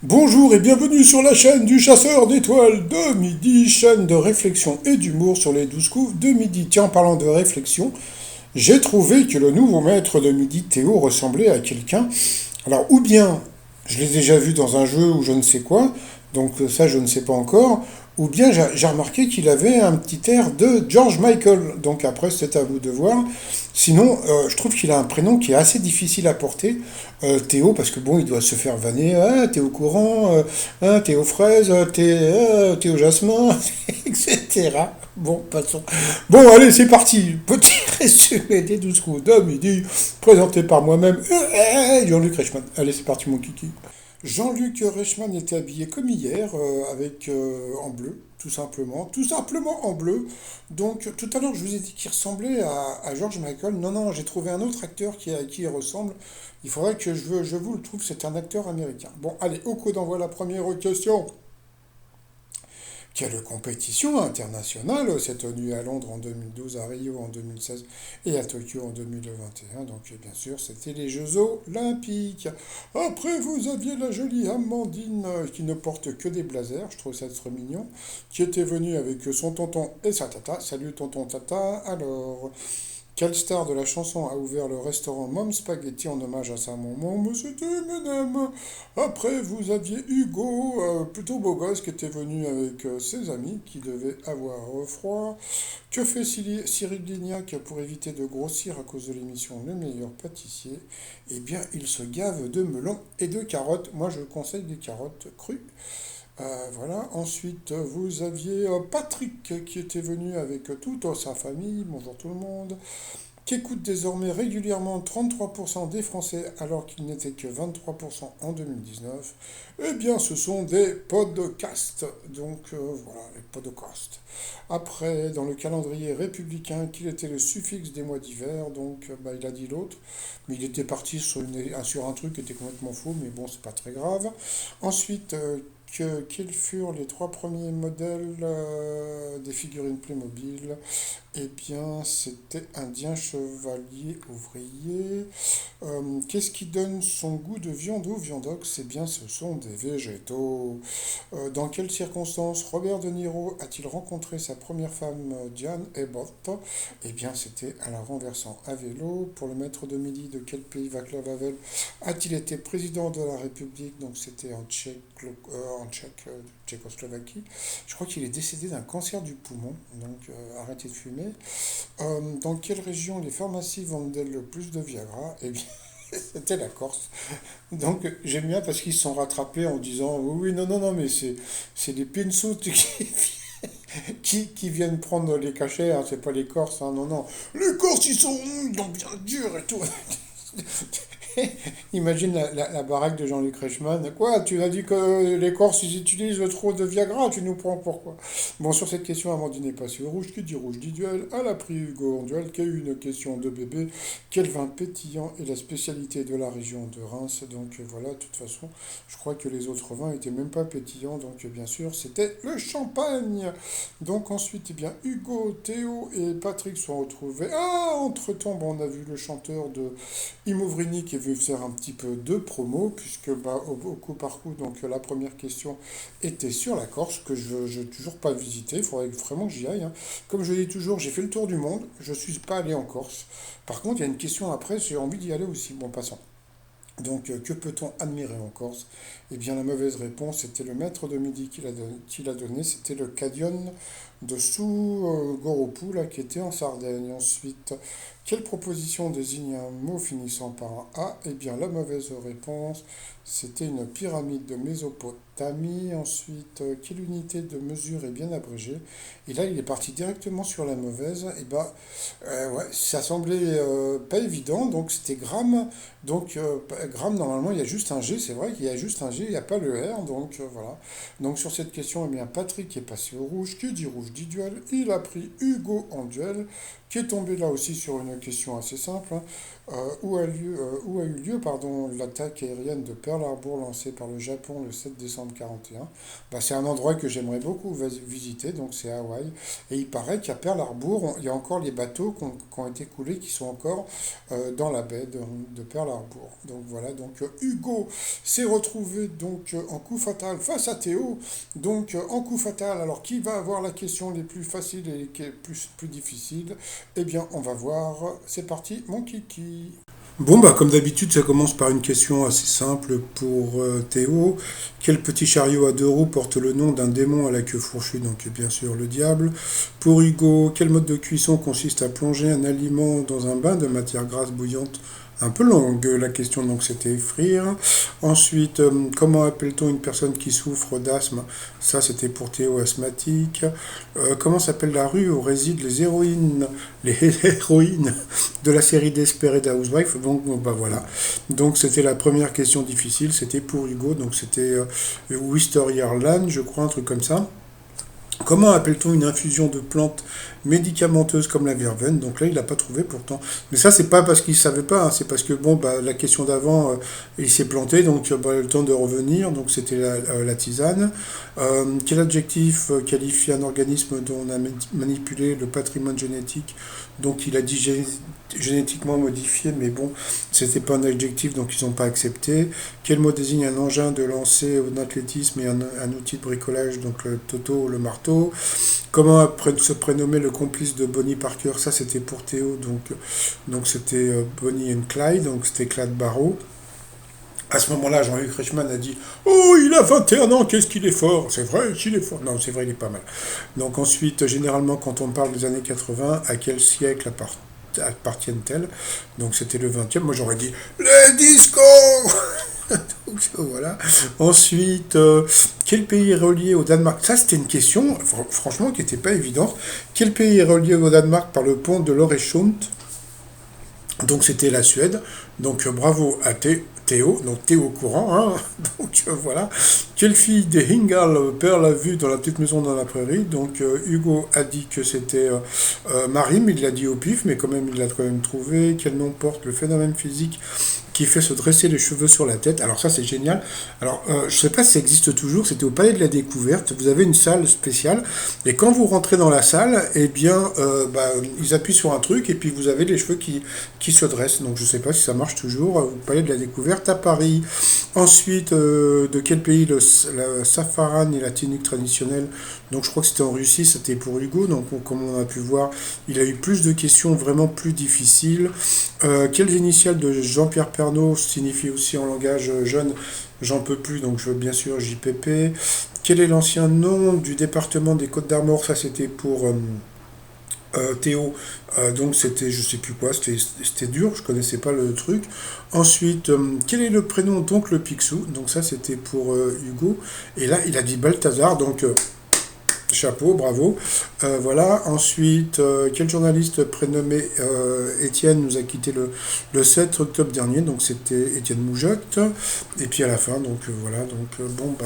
Bonjour et bienvenue sur la chaîne du chasseur d'étoiles de midi, chaîne de réflexion et d'humour sur les 12 coups de midi. Tiens, en parlant de réflexion, j'ai trouvé que le nouveau maître de midi, Théo, ressemblait à quelqu'un. Alors, ou bien je l'ai déjà vu dans un jeu ou je ne sais quoi, donc ça je ne sais pas encore, ou bien j'ai remarqué qu'il avait un petit air de George Michael. Donc après, c'est à vous de voir. Sinon, je trouve qu'il a un prénom qui est assez difficile à porter, Théo, parce que bon, il doit se faire vanner. Ah, t'es au courant, t'es aux fraises, t'es au jasmin, etc. Bon, passons. Bon, allez, c'est parti. Petit résumé des 12 coups de midi, présenté par moi-même, Jean-Luc Reichmann. Allez, c'est parti, mon kiki. Jean-Luc Reichmann était habillé comme hier, avec en bleu, tout simplement en bleu. Donc tout à l'heure je vous ai dit qu'il ressemblait à George Michael. Non, non, j'ai trouvé un autre acteur à qui il ressemble. Il faudrait que je vous le trouve, c'est un acteur américain. Bon, allez, au coup d'envoi la première question. Quelle compétition internationale s'est tenue à Londres en 2012, à Rio en 2016 et à Tokyo en 2021. Donc bien sûr, c'était les Jeux Olympiques. Après, vous aviez la jolie Amandine qui ne porte que des blazers, je trouve ça très mignon, qui était venue avec son tonton et sa tata. Salut tonton tata. Alors, quelle star de la chanson a ouvert le restaurant Mom Spaghetti en hommage à sa maman? Mais c'était Eminem. Après, vous aviez Hugo, plutôt beau gosse, qui était venu avec ses amis, qui devaient avoir froid. Que fait Cyril Lignac pour éviter de grossir à cause de l'émission Le meilleur pâtissier? Eh bien, il se gave de melons et de carottes. Moi, je conseille des carottes crues. Voilà. Ensuite, vous aviez Patrick qui était venu avec toute sa famille. Bonjour tout le monde. Qui écoute désormais régulièrement 33% des Français alors qu'il n'était que 23% en 2019. Eh bien, ce sont des podcasts. Donc voilà, les podcasts. Après, dans le calendrier républicain, qu'il était le suffixe des mois d'hiver, donc bah, il a dit l'autre. Mais il était parti sur un truc qui était complètement faux, mais bon, c'est pas très grave. Ensuite, quels furent les trois premiers modèles des figurines Playmobil? Eh bien, c'était indien, chevalier, ouvrier. Qu'est-ce qui donne son goût de viande au viandox? Eh bien, ce sont des végétaux. Dans quelles circonstances Robert De Niro a-t-il rencontré sa première femme, Diane Abbott? Eh bien, c'était à la renversant à vélo. Pour le maître de midi, de quel pays Václav Havel a-t-il été président de la République? Donc, c'était Tchécoslovaquie. Je crois qu'il est décédé d'un cancer du poumon. Donc, arrêtez de fumer. Dans quelle région les pharmacies vendent-elles le plus de Viagra? Eh bien, c'était la Corse. Donc, j'aime bien parce qu'ils se sont rattrapés en disant oui, oui, non, non, non, mais c'est les pinceaux qui viennent prendre les cachets, hein, c'est pas les Corses, hein, non, non. Les Corses, ils sont donc bien durs et tout. Imagine la baraque de Jean-Luc Reichmann. Quoi? Tu as dit que les Corses, ils utilisent trop de Viagra, tu nous prends pourquoi? Bon, sur cette question, Amandine est passée au rouge. Qui dit rouge dit duel. Elle a pris Hugo en duel, qui a eu une question de bébé. Quel vin pétillant est la spécialité de la région de Reims? Donc voilà, de toute façon, je crois que les autres vins étaient même pas pétillants. Donc bien sûr, c'était le champagne. Donc ensuite, eh bien, Hugo, Théo et Patrick sont retrouvés. Ah, entre-temps, bon, on a vu le chanteur de Imouvrini qui veut faire un petit peu de promo, puisque bah, au coup par coup, donc la première question était sur la Corse, que je n'ai toujours pas visité, il faudrait vraiment que j'y aille, hein. Comme je dis toujours, j'ai fait le tour du monde, je ne suis pas allé en Corse. Par contre, il y a une question après, j'ai envie d'y aller aussi. Bon, passons. Donc, que peut-on admirer en Corse? Eh bien, la mauvaise réponse, c'était le maître de midi qui l'a donné, c'était le Cadion de Sous là, qui était en Sardaigne. Ensuite, quelle proposition désigne un mot finissant par un A? Eh bien, la mauvaise réponse, c'était une pyramide de Mésopotamie. Ensuite, quelle unité de mesure est bien abrégée? Et là, il est parti directement sur la mauvaise. Et bah, ouais, ça semblait pas évident, donc c'était gramme. Donc, gramme, normalement, il y a juste un G, c'est vrai qu'il y a juste un G, il n'y a pas le R, donc voilà. Donc, sur cette question, eh bien, Patrick est passé au rouge. Qui dit rouge dit duel. Il a pris Hugo en duel, qui est tombé là aussi sur une question assez simple, hein. où a eu lieu pardon, l'attaque aérienne de Pearl Harbor lancée par le Japon le 7 décembre 1941. Bah, c'est un endroit que j'aimerais beaucoup visiter, donc c'est Hawaï. Et il paraît qu'à Pearl Harbor, il y a encore les bateaux qui ont été coulés, qui sont encore dans la baie de Pearl Harbor. Donc voilà, donc Hugo s'est retrouvé donc en coup fatal face à Théo. Donc en coup fatal, alors qui va avoir la question les plus faciles et les plus difficiles? Eh bien, on va voir. C'est parti, mon kiki. Bon, bah, comme d'habitude, ça commence par une question assez simple pour Théo. Quel petit chariot à deux roues porte le nom d'un démon à la queue fourchue? Donc, bien sûr, le diable. Pour Hugo, quel mode de cuisson consiste à plonger un aliment dans un bain de matière grasse bouillante? Un peu longue la question, donc c'était frire. Ensuite, comment appelle-t-on une personne qui souffre d'asthme? Ça, c'était pour Théo asthmatique. Comment s'appelle la rue où résident les héroïnes de la série Desperate Housewives? Donc, bon, bah voilà. Donc, c'était la première question difficile. C'était pour Hugo. Donc, c'était Wisteria-Land, je crois, un truc comme ça. Comment appelle-t-on une infusion de plantes médicamenteuses comme la verveine? Donc là, il n'a pas trouvé pourtant. Mais ça, c'est pas parce qu'il ne savait pas, hein, c'est parce que bon, bah, la question d'avant, il s'est planté, donc bah, il a eu le temps de revenir. Donc c'était la tisane. Quel adjectif qualifie un organisme dont on a manipulé le patrimoine génétique? Donc il a dit génétiquement modifié, mais bon, c'était pas un adjectif, donc ils n'ont pas accepté. Quel mot désigne un engin de lancer en athlétisme et un outil de bricolage, donc le toto, le marteau? Comment se prénommer le complice de Bonnie Parker? Ça, c'était pour Théo, donc c'était Bonnie and Clyde, donc c'était Clyde Barrow. À ce moment-là, Jean-Luc Reichmann a dit: Oh, il a 21 ans, qu'est-ce qu'il est fort! C'est vrai qu'il est fort. Non, c'est vrai, il est pas mal. Donc ensuite, généralement, quand on parle des années 80, à quel siècle appartiennent-elles? Donc c'était le 20e. Moi, j'aurais dit les discos. Donc voilà. Ensuite, quel pays est relié au Danemark? Ça, c'était une question, franchement, qui n'était pas évidente. Quel pays est relié au Danemark par le pont de l'Øresund? Donc c'était la Suède. Donc bravo à Théo, donc Théo courant, hein. Donc voilà. Quelle fille des Hingal perd la vue dans la petite maison dans la prairie? Donc Hugo a dit que c'était Marie, mais il l'a dit au pif, mais quand même il l'a quand même trouvé. Quel nom porte le phénomène physique qui fait se dresser les cheveux sur la tête? Alors ça c'est génial. Alors je ne sais pas si ça existe toujours, c'était au Palais de la Découverte, vous avez une salle spéciale, et quand vous rentrez dans la salle, eh bien bah, ils appuient sur un truc, et puis vous avez les cheveux qui se dressent. Donc je ne sais pas si ça marche toujours au Palais de la Découverte à Paris. Ensuite, de quel pays la safaran et la tunique traditionnelle? Donc je crois que c'était en Russie, c'était pour Hugo, donc comme on a pu voir, il a eu plus de questions vraiment plus difficiles. Quelles initiales de Jean-Pierre Pernaut signifient aussi en langage jeune j'en peux plus, donc je veux bien sûr JPP. Quel est l'ancien nom du département des Côtes-d'Armor? Ça c'était pour Théo, donc c'était je sais plus quoi, c'était dur, je connaissais pas le truc. Ensuite, quel est le prénom d'oncle Picsou? Donc ça c'était pour Hugo. Et là il a dit Balthazar, donc chapeau, bravo. Voilà. Ensuite, quel journaliste prénommé Étienne nous a quitté le 7 octobre dernier? Donc c'était Étienne Moujotte. Et puis à la fin, donc voilà. Donc bon, bah,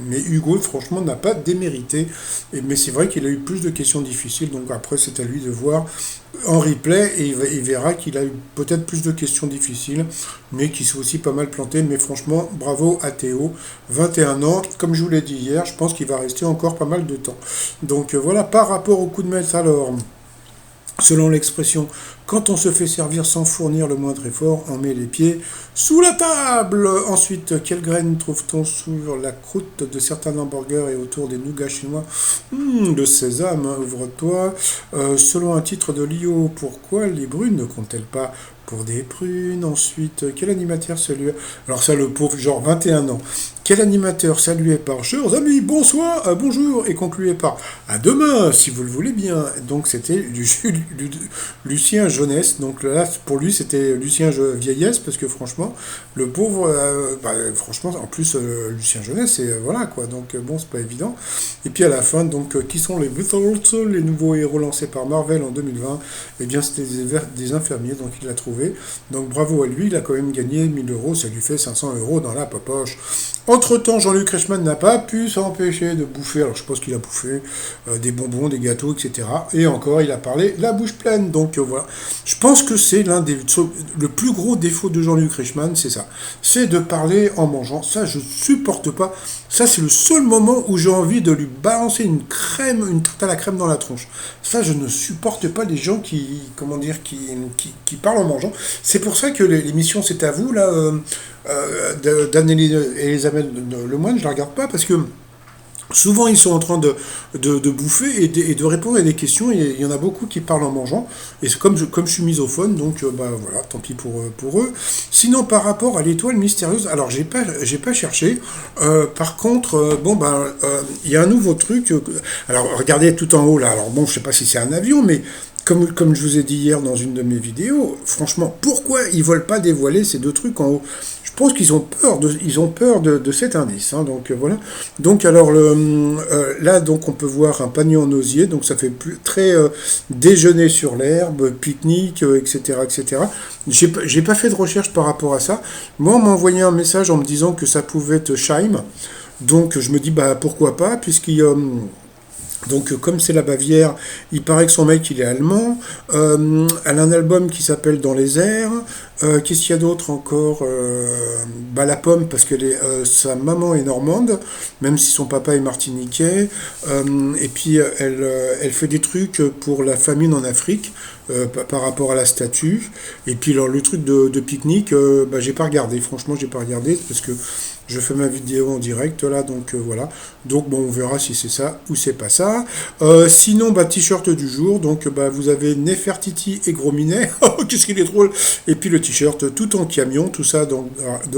mais Hugo, franchement, n'a pas démérité. Mais c'est vrai qu'il a eu plus de questions difficiles. Donc après, c'est à lui de voir en replay et il verra qu'il a eu peut-être plus de questions difficiles, mais qui s'est aussi pas mal planté. Mais franchement, bravo à Théo, 21 ans. Comme je vous l'ai dit hier, je pense qu'il va rester encore pas mal de temps. Donc voilà, par rapport au coup de maître, alors, selon l'expression, quand on se fait servir sans fournir le moindre effort, on met les pieds sous la table. Ensuite, quelles graines trouve-t-on sur la croûte de certains hamburgers et autour des nougats chinois? Le sésame, hein, ouvre-toi. Selon un titre de Lio, pourquoi les brunes ne comptent-elles pas pour des prunes? Ensuite, quel animateur salue? Alors ça, le pauvre, genre 21 ans. Quel animateur salué par chers amis, bonsoir, bonjour, et conclué par à demain, si vous le voulez bien. Donc c'était Lucien Jeunesse. Donc là, pour lui, c'était Lucien Vieillesse, parce que franchement, le pauvre, bah, franchement, en plus, Lucien Jeunesse, c'est voilà quoi. Donc bon, c'est pas évident. Et puis à la fin, donc, qui sont les Beatles, les nouveaux héros lancés par Marvel en 2020? Eh bien, c'était des infirmiers, donc il l'a trouvé. trouvé. Donc bravo à lui, il a quand même gagné 1 000 euros, ça lui fait 500 euros dans la poche. Entre-temps, Jean-Luc Reichmann n'a pas pu s'empêcher de bouffer, alors je pense qu'il a bouffé des bonbons, des gâteaux, etc. Et encore, il a parlé la bouche pleine, donc voilà. Je pense que c'est le plus gros défaut de Jean-Luc Reichmann, c'est ça. C'est de parler en mangeant, ça je supporte pas. Ça c'est le seul moment où j'ai envie de lui balancer une tarte à la crème dans la tronche. Ça je ne supporte pas les gens qui parlent en mangeant. C'est pour ça que l'émission C'est à vous, là, d'Anne-Elisabeth Lemoine, je la regarde pas parce que souvent ils sont en train de bouffer et de répondre à des questions, et il y en a beaucoup qui parlent en mangeant, et c'est comme je suis misophone, donc bah voilà, tant pis pour eux. Sinon par rapport à l'étoile mystérieuse, alors j'ai pas cherché, par contre, bon ben, il y a un nouveau truc, alors regardez tout en haut là, alors bon je sais pas si c'est un avion, mais comme je vous ai dit hier dans une de mes vidéos, franchement, pourquoi ils veulent pas dévoiler ces deux trucs en haut? Je pense qu'ils ont peur de cet indice. Hein, donc voilà. Donc alors là, donc on peut voir un panier en osier. Donc ça fait très déjeuner sur l'herbe, pique-nique, etc., etc. J'ai pas fait de recherche par rapport à ça. Moi, on m'a envoyé un message en me disant que ça pouvait être Scheim. Donc je me dis bah pourquoi pas, puisqu'il donc comme c'est la Bavière, il paraît que son mec il est allemand. Elle a un album qui s'appelle Dans les airs. Qu'est-ce qu'il y a d'autre encore? Bah la pomme, parce que sa maman est normande, même si son papa est martiniquais. Et puis elle fait des trucs pour la famine en Afrique. Par rapport à la statue. Et puis alors, le truc de pique-nique, bah, j'ai pas regardé, franchement j'ai pas regardé, parce que je fais ma vidéo en direct là, donc voilà. Donc bon, on verra si c'est ça ou c'est pas ça. Sinon, bah, t-shirt du jour, donc bah, vous avez Nefertiti et Gros Minet, qu'est-ce qu'il est drôle. Et puis le t-shirt tout en camion, tout ça dans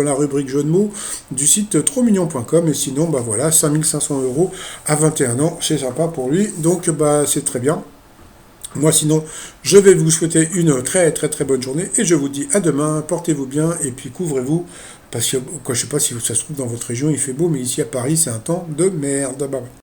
la rubrique jeu de mots du site trotsmignon.com. Et sinon, bah voilà, 5500 euros à 21 ans, c'est sympa pour lui, donc bah c'est très bien. Moi, sinon, je vais vous souhaiter une très très très bonne journée et je vous dis à demain. Portez-vous bien et puis couvrez-vous. Parce que, quoi, je sais pas si ça se trouve dans votre région, il fait beau, mais ici à Paris, c'est un temps de merde. Bye bye.